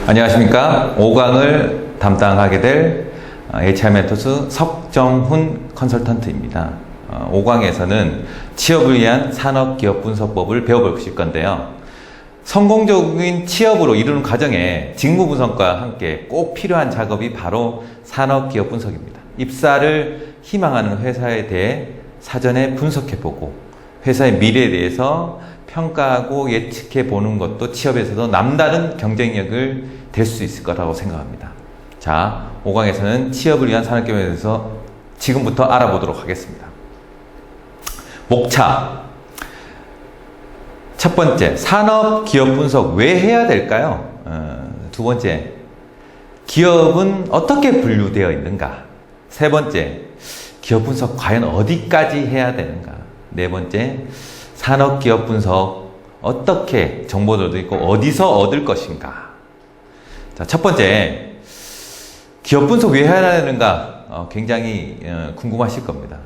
안녕하십니까. 5강을 담당하게 될 HR멘토스 석정훈 컨설턴트입니다. 5강에서는 취업을 위한 산업기업분석법을 배워보실 건데요. 성공적인 취업으로 이루는 과정에 직무분석과 함께 꼭 필요한 작업이 바로 산업기업분석입니다. 입사를 희망하는 회사에 대해 사전에 분석해보고 회사의 미래에 대해서 평가하고 예측해 보는 것도 취업에서도 남다른 경쟁력을 될 수 있을 거라고 생각합니다. 자, 5강에서는 취업을 위한 산업기업에 대해서 지금부터 알아보도록 하겠습니다. 목차. 첫 번째, 산업기업 분석 왜 해야 될까요? 두 번째, 기업은 어떻게 분류되어 있는가? 세 번째, 기업 분석 과연 어디까지 해야 되는가? 네 번째, 산업기업 분석 어떻게 정보들도 있고 어디서 얻을 것인가? 자, 첫 번째, 기업 분석 왜 해야 되는가? 굉장히 궁금하실 겁니다.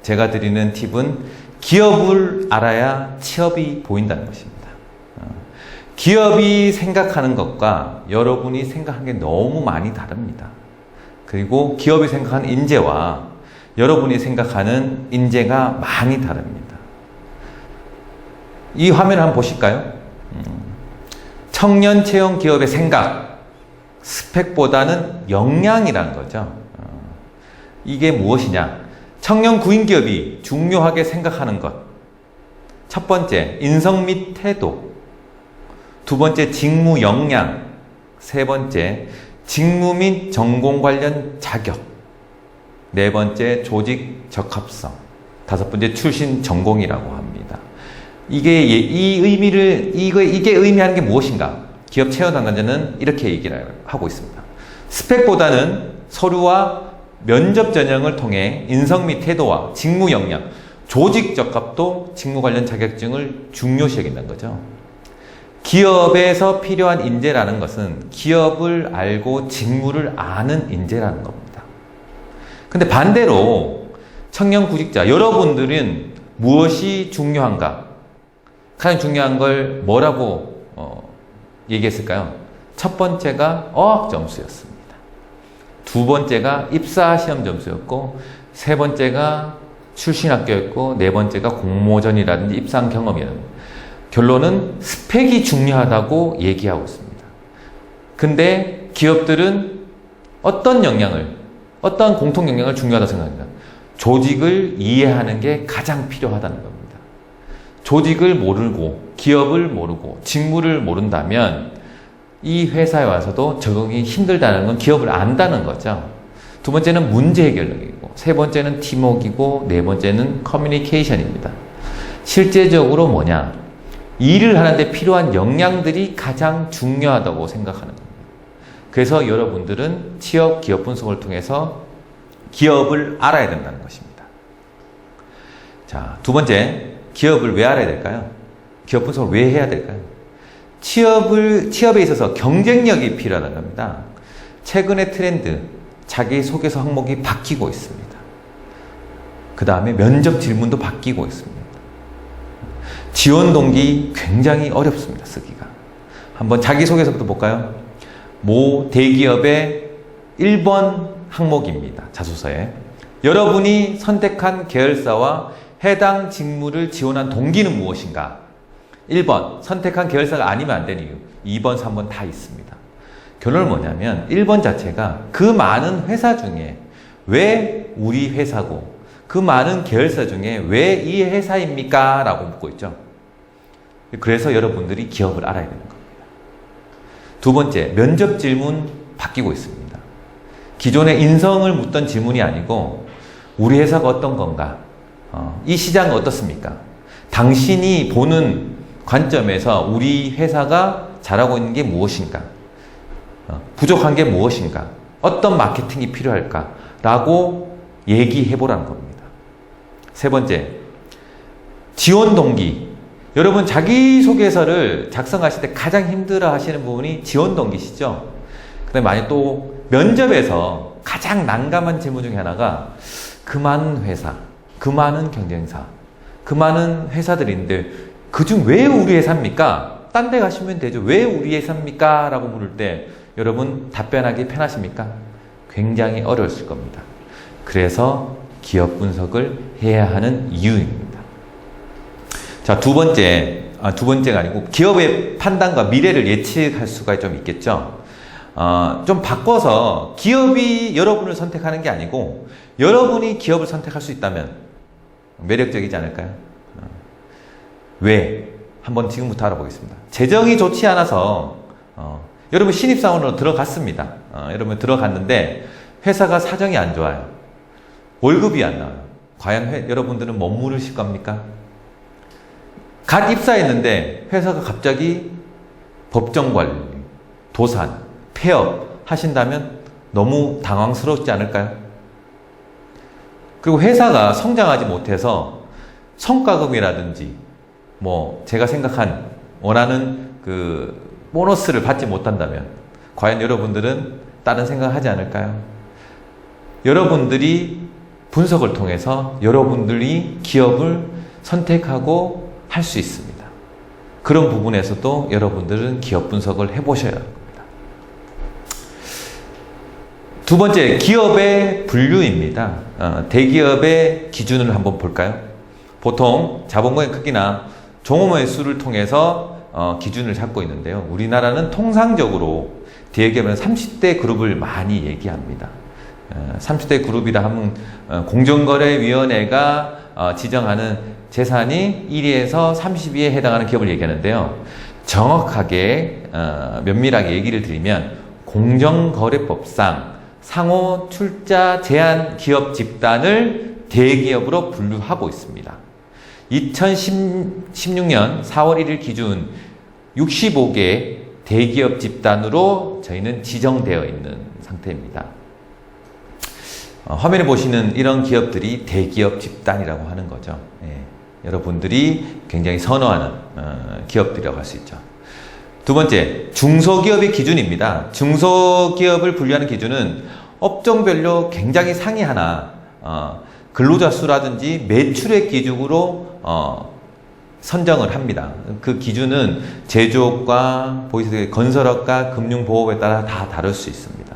제가 드리는 팁은 기업을 알아야 취업이 보인다는 것입니다. 기업이 생각하는 것과 여러분이 생각하는 게 너무 많이 다릅니다. 그리고 기업이 생각하는 인재와 여러분이 생각하는 인재가 많이 다릅니다. 이 화면을 한번 보실까요? 청년 채용 기업의 생각, 스펙보다는 역량이라는 거죠. 이게 무엇이냐? 청년 구인 기업이 중요하게 생각하는 것. 첫 번째, 인성 및 태도. 두 번째, 직무 역량. 세 번째, 직무 및 전공 관련 자격. 네 번째, 조직 적합성. 다섯 번째, 출신 전공이라고 합니다. 이게 의미하는 게 무엇인가? 기업 채용 담당자는 이렇게 얘기를 하고 있습니다. 스펙보다는 서류와 면접 전형을 통해 인성 및 태도와 직무 역량, 조직 적합도, 직무 관련 자격증을 중요시 여긴다는 거죠. 기업에서 필요한 인재라는 것은 기업을 알고 직무를 아는 인재라는 겁니다. 근데 반대로 청년 구직자, 여러분들은 무엇이 중요한가? 가장 중요한 걸 뭐라고 얘기했을까요? 첫 번째가 어학 점수였습니다. 두 번째가 입사 시험 점수였고, 세 번째가 출신 학교였고, 네 번째가 공모전이라든지 입상 경험이었습니다. 결론은 스펙이 중요하다고 얘기하고 있습니다. 근데 기업들은 어떤 공통 역량을 중요하다고 생각합니다. 조직을 이해하는 게 가장 필요하다는 겁니다. 조직을 모르고, 기업을 모르고, 직무를 모른다면 이 회사에 와서도 적응이 힘들다는 건 기업을 안다는 거죠. 두 번째는 문제 해결력이고, 세 번째는 팀워크이고, 네 번째는 커뮤니케이션입니다. 실제적으로 뭐냐? 일을 하는데 필요한 역량들이 가장 중요하다고 생각하는 겁니다. 그래서 여러분들은 취업 기업 분석을 통해서 기업을 알아야 된다는 것입니다. 자, 두 번째, 기업을 왜 알아야 될까요? 기업 분석을 왜 해야 될까요? 취업에 있어서 경쟁력이 필요하다는 겁니다. 최근의 트렌드, 자기소개서 항목이 바뀌고 있습니다. 그 다음에 면접 질문도 바뀌고 있습니다. 지원 동기 굉장히 어렵습니다, 쓰기가. 한번 자기소개서부터 볼까요? 모 대기업의 1번 항목입니다, 자소서에. 여러분이 선택한 계열사와 해당 직무를 지원한 동기는 무엇인가? 1번, 선택한 계열사가 아니면 안 되는 이유. 2번, 3번 다 있습니다. 결론은 뭐냐면 1번 자체가 그 많은 회사 중에 왜 우리 회사고 그 많은 계열사 중에 왜 이 회사입니까? 라고 묻고 있죠. 그래서 여러분들이 기업을 알아야 되는 겁니다. 두 번째, 면접 질문 바뀌고 있습니다. 기존에 인성을 묻던 질문이 아니고 우리 회사가 어떤 건가? 이 시장은 어떻습니까? 당신이 보는 관점에서 우리 회사가 잘하고 있는 게 무엇인가? 부족한 게 무엇인가? 어떤 마케팅이 필요할까? 라고 얘기해 보라는 겁니다. 세 번째, 지원 동기. 여러분 자기소개서를 작성하실 때 가장 힘들어 하시는 부분이 지원 동기시죠? 근데 만약 또 면접에서 가장 난감한 질문 중에 하나가 그 많은 회사, 그 많은 경쟁사, 그 많은 회사들인데 그중 왜 우리 회사입니까? 딴 데 가시면 되죠. 왜 우리 회사입니까? 라고 물을 때 여러분 답변하기 편하십니까? 굉장히 어려웠을 겁니다. 그래서 기업 분석을 해야 하는 이유입니다. 자, 두 번째가 아니고 기업의 판단과 미래를 예측할 수가 좀 있겠죠. 좀 바꿔서 기업이 여러분을 선택하는 게 아니고 여러분이 기업을 선택할 수 있다면 매력적이지 않을까요? 왜? 한번 지금부터 알아보겠습니다. 재정이 좋지 않아서 여러분 신입사원으로 들어갔습니다. 여러분 들어갔는데 회사가 사정이 안 좋아요. 월급이 안 나와요. 과연 여러분들은 못 물으실 겁니까? 갓 입사했는데 회사가 갑자기 법정관리, 도산, 폐업 하신다면 너무 당황스럽지 않을까요? 그리고 회사가 성장하지 못해서 성과금이라든지 제가 생각한 원하는 그 보너스를 받지 못한다면 과연 여러분들은 다른 생각을 하지 않을까요? 여러분들이 분석을 통해서 여러분들이 기업을 선택하고 할 수 있습니다. 그런 부분에서도 여러분들은 기업 분석을 해보셔야 합니다. 두 번째, 기업의 분류입니다. 대기업의 기준을 한번 볼까요? 보통 자본금의 크기나 종업원의 수를 통해서 기준을 잡고 있는데요. 우리나라는 통상적으로 대기업은 30대 그룹을 많이 얘기합니다. 30대 그룹이라 하면 공정거래위원회가 지정하는 재산이 1위에서 30위에 해당하는 기업을 얘기하는데요. 정확하게 면밀하게 얘기를 드리면 공정거래법상 상호 출자 제한 기업 집단을 대기업으로 분류하고 있습니다. 2016년 4월 1일 기준 65개 대기업 집단으로 저희는 지정되어 있는 상태입니다. 화면에 보시는 이런 기업들이 대기업 집단이라고 하는 거죠. 여러분들이 굉장히 선호하는 기업들이라고 할 수 있죠. 두 번째, 중소기업의 기준입니다. 중소기업을 분류하는 기준은 업종별로 굉장히 상이하나 근로자 수라든지 매출액 기준으로 선정을 합니다. 그 기준은 제조업과 건설업과 금융보호업에 따라 다 다를 수 있습니다.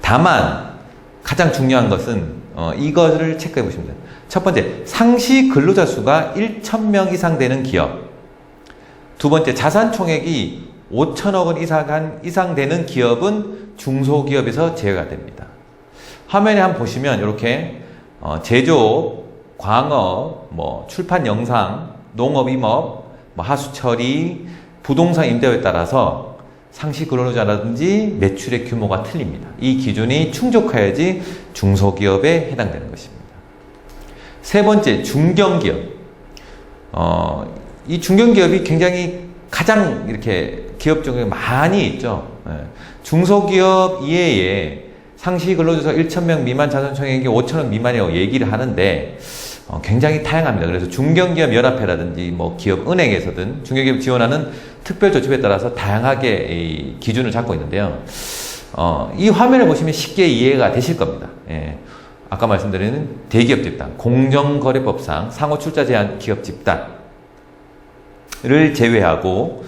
다만 가장 중요한 것은 이것을 체크해 보시면 됩니다. 첫 번째, 상시 근로자 수가 1,000명 이상 되는 기업. 두 번째, 자산 총액이 5천억 원 이상 되는 기업은 중소기업에서 제외가 됩니다. 화면에 한번 보시면 이렇게 제조업, 광업, 출판 영상, 농업, 임업, 하수처리, 부동산 임대업에 따라서 상시 근로자라든지 매출의 규모가 틀립니다. 이 기준이 충족해야지 중소기업에 해당되는 것입니다. 세 번째, 중견기업. 이 중견기업이 굉장히 가장 이렇게 기업 중에 많이 있죠. 중소기업 이외에 상시 근로자 1,000명 미만 자산총액이 5천원 미만이라고 얘기를 하는데 굉장히 다양합니다. 그래서 중견기업 연합회라든지 기업은행에서든 중견기업 지원하는 특별조치에 따라서 다양하게 이 기준을 잡고 있는데요. 이 화면을 보시면 쉽게 이해가 되실 겁니다. 아까 말씀드린 대기업 집단, 공정거래법상 상호 출자 제한 기업 집단을 제외하고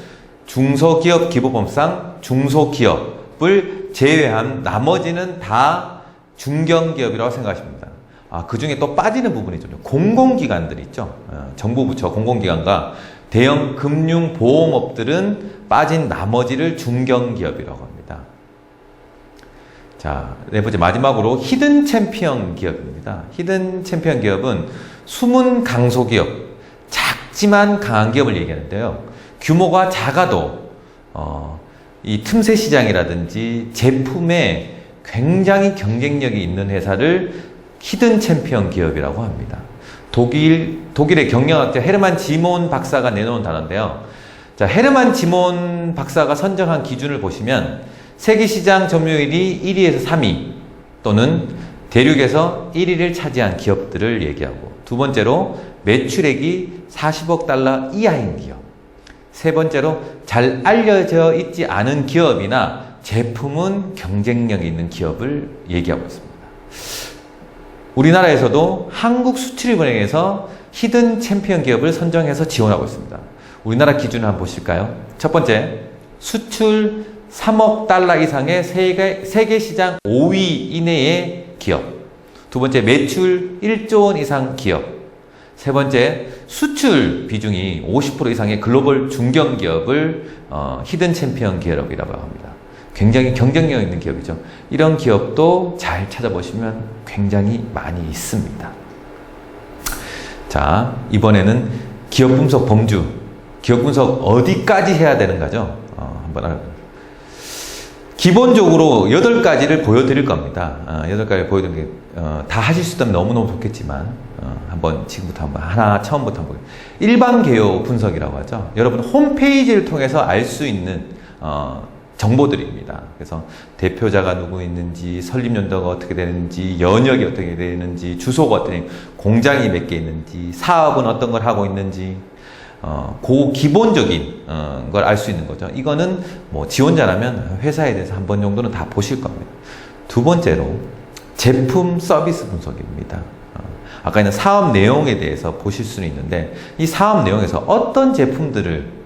중소기업 기본법상 중소기업을 제외한 나머지는 다 중견기업이라고 생각하시면 됩니다. 그 중에 또 빠지는 부분이 있죠. 공공기관들 있죠. 정부 부처 공공기관과 대형 금융보험업들은 빠진 나머지를 중견기업이라고 합니다. 자, 네 번째 마지막으로 히든 챔피언 기업입니다. 히든 챔피언 기업은 숨은 강소기업, 작지만 강한 기업을 얘기하는데요. 규모가 작아도 이 틈새 시장이라든지 제품에 굉장히 경쟁력이 있는 회사를 히든 챔피언 기업이라고 합니다. 독일의 경영학자 헤르만 지몬 박사가 내놓은 단어인데요. 자, 헤르만 지몬 박사가 선정한 기준을 보시면 세계시장 점유율이 1위에서 3위 또는 대륙에서 1위를 차지한 기업들을 얘기하고, 두 번째로 매출액이 40억 달러 이하인 기업, 세 번째로 잘 알려져 있지 않은 기업이나 제품은 경쟁력이 있는 기업을 얘기하고 있습니다. 우리나라에서도 한국수출입은행에서 히든 챔피언 기업을 선정해서 지원하고 있습니다. 우리나라 기준을 한번 보실까요? 첫 번째, 수출 3억 달러 이상의 세계 시장 5위 이내의 기업. 두 번째, 매출 1조 원 이상 기업. 세 번째, 수출 비중이 50% 이상의 글로벌 중견기업을 히든 챔피언 기업이라고 합니다. 굉장히 경쟁력 있는 기업이죠. 이런 기업도 잘 찾아보시면 굉장히 많이 있습니다. 자, 이번에는 기업 분석 범주. 기업 분석 어디까지 해야 되는가죠? 한번 알아볼게요. 기본적으로 8가지를 보여드릴 겁니다. 8가지 보여드릴 게, 다 하실 수 있다면 너무너무 좋겠지만, 한번 지금부터 한번 하나 처음부터 한번 일반 개요 분석이라고 하죠. 여러분 홈페이지를 통해서 알 수 있는 정보들입니다. 그래서 대표자가 누구 있는지, 설립 연도가 어떻게 되는지, 연역이 어떻게 되는지, 주소가 어떻게 되는지, 공장이 몇 개 있는지, 사업은 어떤 걸 하고 있는지, 그 기본적인 걸 알 수 있는 거죠. 이거는 뭐 지원자라면 회사에 대해서 한 번 정도는 다 보실 겁니다. 두 번째로 제품 서비스 분석입니다. 아까 있는 사업 내용에 대해서 보실 수는 있는데 이 사업 내용에서 어떤 제품들을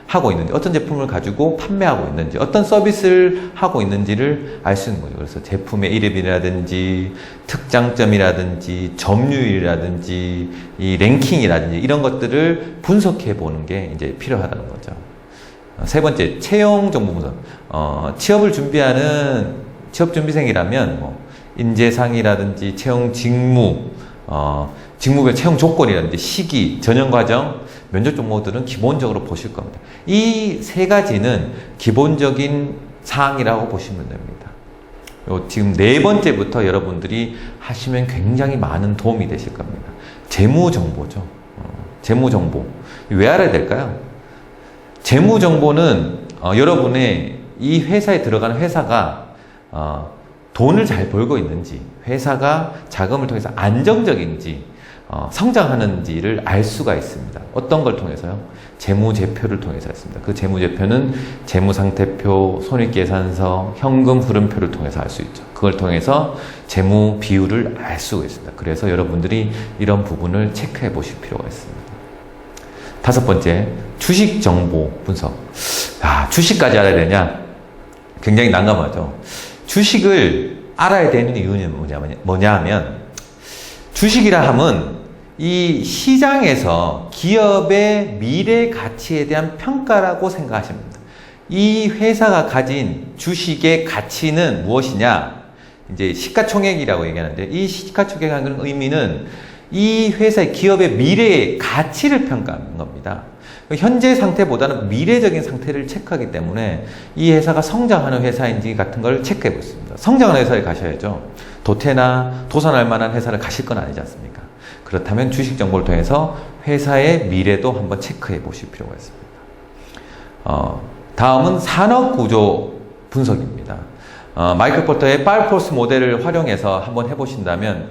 하고 있는지, 어떤 제품을 가지고 판매하고 있는지, 어떤 서비스를 하고 있는지를 알 수 있는 거죠. 그래서 제품의 이름이라든지 특장점이라든지 점유율이라든지 이 랭킹이라든지 이런 것들을 분석해 보는 게 이제 필요하다는 거죠. 세 번째, 채용 정보 분석. 취업을 준비하는 취업준비생이라면 뭐 인재상이라든지 채용 직무, 직무별 채용 조건이라든지 시기, 전형과정, 면접 정보들은 기본적으로 보실 겁니다. 이 세 가지는 기본적인 사항이라고 보시면 됩니다. 지금 네 번째부터 여러분들이 하시면 굉장히 많은 도움이 되실 겁니다. 재무정보죠. 재무정보. 왜 알아야 될까요? 재무정보는 여러분의 이 회사에 들어가는 회사가 돈을 잘 벌고 있는지, 회사가 자금을 통해서 안정적인지, 성장하는지를 알 수가 있습니다. 어떤 걸 통해서요? 재무제표를 통해서 했습니다. 그 재무제표는 재무상태표, 손익계산서, 현금 흐름표를 통해서 알 수 있죠. 그걸 통해서 재무 비율을 알 수가 있습니다. 그래서 여러분들이 이런 부분을 체크해 보실 필요가 있습니다. 다섯 번째, 주식 정보 분석. 주식까지 알아야 되냐? 굉장히 난감하죠. 주식을 알아야 되는 이유는 뭐냐 하면 주식이라 함은 이 시장에서 기업의 미래 가치에 대한 평가라고 생각하시면 됩니다. 이 회사가 가진 주식의 가치는 무엇이냐? 이제 시가총액이라고 얘기하는데 이 시가총액이라는 의미는 이 회사의 기업의 미래의 가치를 평가하는 겁니다. 현재 상태보다는 미래적인 상태를 체크하기 때문에 이 회사가 성장하는 회사인지 같은 걸 체크해 보겠습니다. 성장하는 회사에 가셔야죠. 도태나 도산할 만한 회사를 가실 건 아니지 않습니까? 그렇다면 주식 정보를 통해서 회사의 미래도 한번 체크해 보실 필요가 있습니다. 다음은 산업 구조 분석입니다. 마이클 포터의 파이포스 모델을 활용해서 한번 해보신다면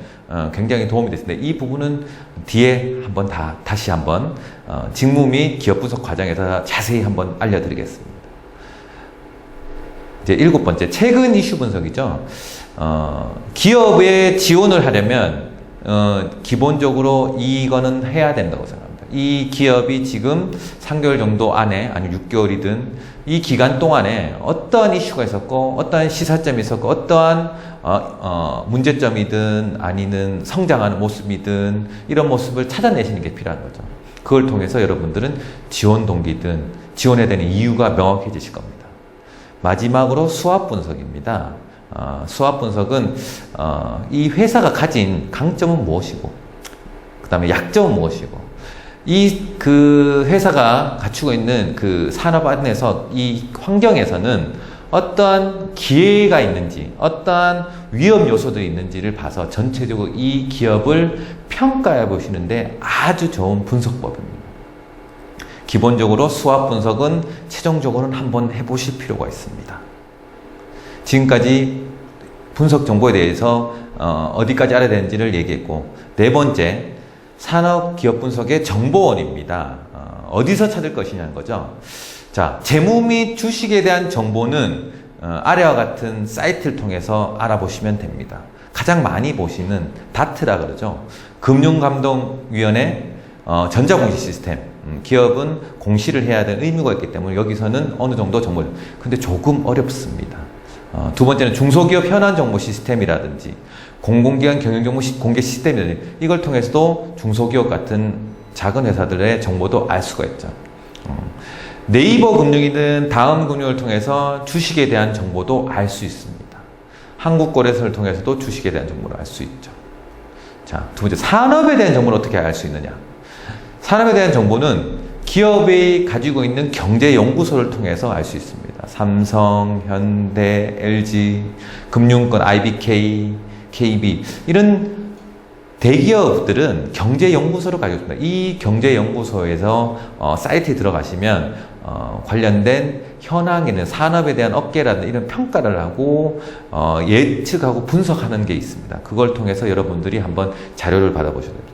굉장히 도움이 됐습니다. 이 부분은 뒤에 한번 다시 한번 직무 및 기업 분석 과정에서 자세히 한번 알려드리겠습니다. 이제 7번째, 최근 이슈 분석이죠. 기업에 지원을 하려면 기본적으로 이거는 해야 된다고 생각합니다. 이 기업이 지금 3개월 정도 안에, 아니면 6개월이든 이 기간 동안에 어떠한 이슈가 있었고, 어떠한 시사점이 있었고, 어떠한 문제점이든 아니면 성장하는 모습이든 이런 모습을 찾아내시는 게 필요한 거죠. 그걸 통해서 여러분들은 지원 동기든 지원해야 되는 이유가 명확해지실 겁니다. 마지막으로 수합 분석입니다. 수합 분석은 이 회사가 가진 강점은 무엇이고, 그 다음에 약점은 무엇이고, 그 회사가 갖추고 있는 그 산업 안에서 이 환경에서는 어떠한 기회가 있는지, 어떠한 위험 요소들이 있는지를 봐서 전체적으로 이 기업을 평가해 보시는데 아주 좋은 분석법입니다. 기본적으로 수합 분석은 최종적으로는 한번 해보실 필요가 있습니다. 지금까지 분석 정보에 대해서 어디까지 알아야 되는지를 얘기했고, 네 번째, 산업 기업 분석의 정보원입니다. 어디서 찾을 것이냐는 거죠. 자, 재무 및 주식에 대한 정보는 아래와 같은 사이트를 통해서 알아보시면 됩니다. 가장 많이 보시는 다트라 그러죠. 금융감독위원회 전자공시 시스템, 기업은 공시를 해야 되는 의무가 있기 때문에 여기서는 어느 정도 정보, 근데 조금 어렵습니다. 두 번째는 중소기업 현안 정보 시스템이라든지 공공기관 경영정보 공개 시스템이라든지 이걸 통해서도 중소기업 같은 작은 회사들의 정보도 알 수가 있죠. 네이버 금융이든 다음 금융을 통해서 주식에 대한 정보도 알 수 있습니다. 한국거래소를 통해서도 주식에 대한 정보를 알 수 있죠. 자, 두 번째, 산업에 대한 정보를 어떻게 알 수 있느냐. 산업에 대한 정보는 기업이 가지고 있는 경제연구소를 통해서 알 수 있습니다. 삼성, 현대, LG, 금융권, IBK, KB 이런 대기업들은 경제연구소를 가지고 있습니다. 이 경제연구소에서 사이트에 들어가시면 관련된 현황에는 산업에 대한 업계라든 이런 평가를 하고 예측하고 분석하는 게 있습니다. 그걸 통해서 여러분들이 한번 자료를 받아보셔야 됩니다.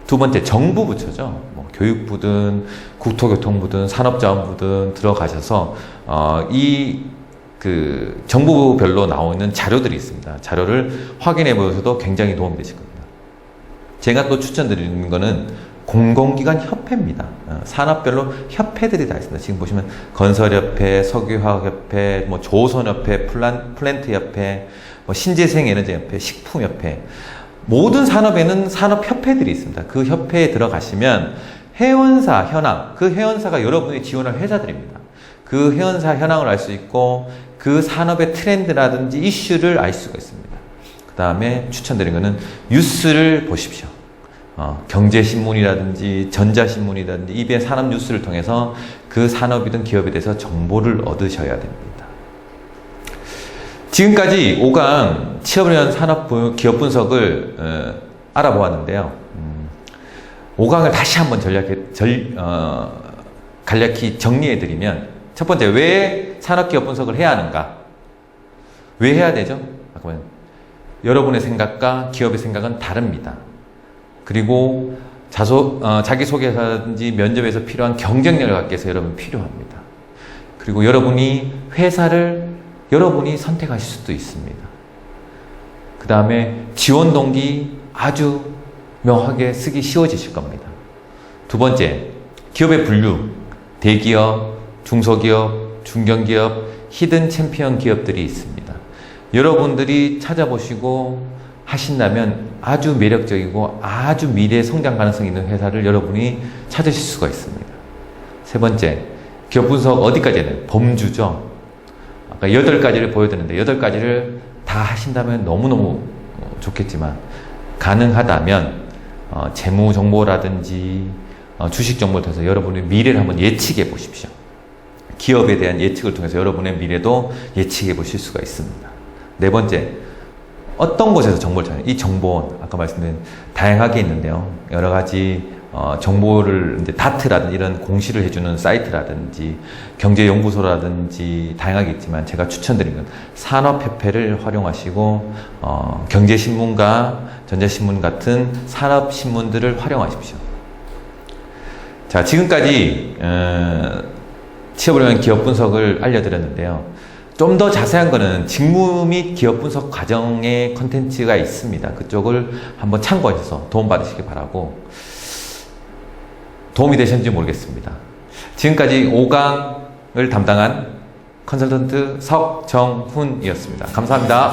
두 번째, 정부 부처죠. 뭐 교육부든 국토교통부든 산업자원부든 들어가셔서 그 정부별로 나오는 자료들이 있습니다. 자료를 확인해 보셔도 굉장히 도움이 되실 겁니다. 제가 또 추천드리는 거는 공공기관 협회입니다. 산업별로 협회들이 다 있습니다. 지금 보시면 건설협회, 석유화학협회, 뭐 조선협회, 플랜트협회, 뭐 신재생에너지협회, 식품협회 모든 산업에는 산업협회들이 있습니다. 그 협회에 들어가시면 회원사 현황, 그 회원사가 여러분이 지원할 회사들입니다. 그 회원사 현황을 알 수 있고 그 산업의 트렌드라든지 이슈를 알 수가 있습니다. 그 다음에 추천드리는 것은 뉴스를 보십시오. 경제신문이라든지 전자신문이라든지 이변 산업 뉴스를 통해서 그 산업이든 기업에 대해서 정보를 얻으셔야 됩니다. 지금까지 5강 취업을 위한 산업 기업 분석을 알아보았는데요. 5강을 다시 한번 간략히 정리해드리면 첫 번째, 왜 산업 기업 분석을 해야 하는가? 왜 해야 되죠? 잠깐만. 여러분의 생각과 기업의 생각은 다릅니다. 그리고 자기소개라든지 면접에서 필요한 경쟁력을 갖기 위해서 여러분 필요합니다. 그리고 여러분이 회사를 여러분이 선택하실 수도 있습니다. 그 다음에 지원 동기 아주 명확하게 쓰기 쉬워지실 겁니다. 두 번째, 기업의 분류, 대기업, 중소기업, 중견기업, 히든 챔피언 기업들이 있습니다. 여러분들이 찾아보시고 하신다면 아주 매력적이고 아주 미래 성장 가능성이 있는 회사를 여러분이 찾으실 수가 있습니다. 세 번째, 기업 분석 어디까지 해야 돼요? 범주죠. 아까 8가지를 보여드렸는데 8가지를 다 하신다면 너무너무 좋겠지만 가능하다면 재무 정보라든지 주식 정보를 통해서 여러분의 미래를 한번 예측해 보십시오. 기업에 대한 예측을 통해서 여러분의 미래도 예측해 보실 수가 있습니다. 네 번째, 어떤 곳에서 정보를 찾느냐. 이 정보, 아까 말씀드린 다양하게 있는데요. 여러 가지 정보를 이제 다트라든지 이런 공시를 해주는 사이트라든지 경제연구소라든지 다양하게 있지만 제가 추천드리는 건 산업협회를 활용하시고 경제신문과 전자신문 같은 산업신문들을 활용하십시오. 자, 지금까지 취업을 위한 기업 분석을 알려드렸는데요. 좀 더 자세한 거는 직무 및 기업 분석 과정의 컨텐츠가 있습니다. 그쪽을 한번 참고하셔서 도움받으시기 바라고, 도움이 되셨는지 모르겠습니다. 지금까지 5강을 담당한 컨설턴트 석정훈이었습니다. 감사합니다.